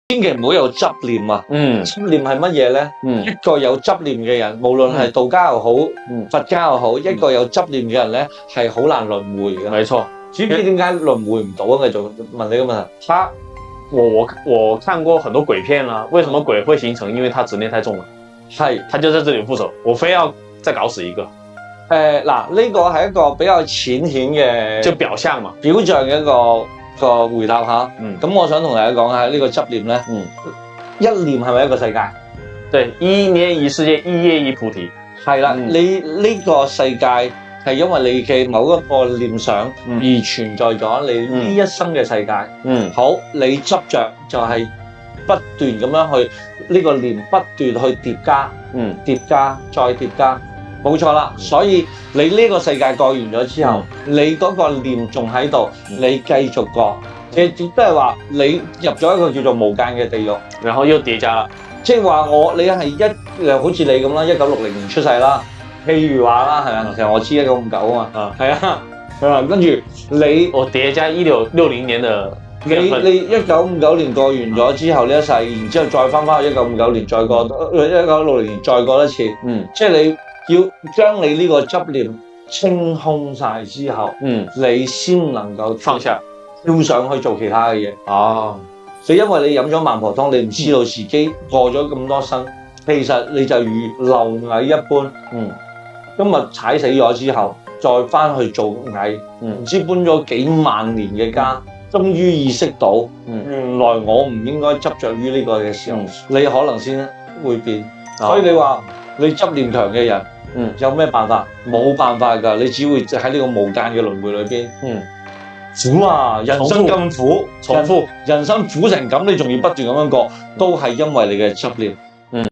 千祈唔好有執念啊！執念係乜嘢咧？一個有執念嘅人，無論係道家又好，佛家又好，一個有執念嘅人咧，係好難輪迴嘅。沒錯。知唔知點解輪迴唔到啊？繼續問你個問題。我看過很多鬼片啦，為什麼鬼會形成？因為他執念太重了。係，他就在這裏復仇，我非要再搞死一個。嗱，呢個係一個比較淺顯嘅，就表象嘛，表象嘅一個回答嚇。咁我想同大家講下呢個執念咧。一念係咪一個世界？對，一念一世界，一夜一菩提。係啦，你呢個世界係因為你嘅某一個念想而存在咗你呢一生嘅世界。好，你執着就係不斷咁樣去呢個念，不斷去疊加，疊加再疊加。冇錯啦，所以你呢個世界過完咗之後，你嗰個念仲喺度，你繼續過，亦都係話你入咗一個叫做無間嘅地獄，然後又疊加啦，即係話你係好似你咁啦，1960年出世啦，譬如話啦，係啊，其實我知1959啊嘛，係啊，跟住你我疊加1660年嘅。你1959年過完咗之後呢一世，然之後再翻去1959年再過，1960年再過一次，即係你要將你呢個執念清空晒之後，你先能夠放下，跳上去做其他嘅嘢。哦，你因為你飲咗孟婆湯，你唔知道自己過咗咁多生，其實你就如螻蟻一般。今日踩死咗之後，再翻去做蟻，唔知搬咗幾萬年嘅家。終於意識到，原來我唔應該執着於呢個嘅時候，你可能先會變。所以你話你執念強嘅人，有咩辦法？冇辦法㗎，你只會喺呢個無間嘅輪迴裏邊。苦啊！人生咁苦，重複，人生苦成咁，你仲要不斷咁樣過，都係因為你嘅執念。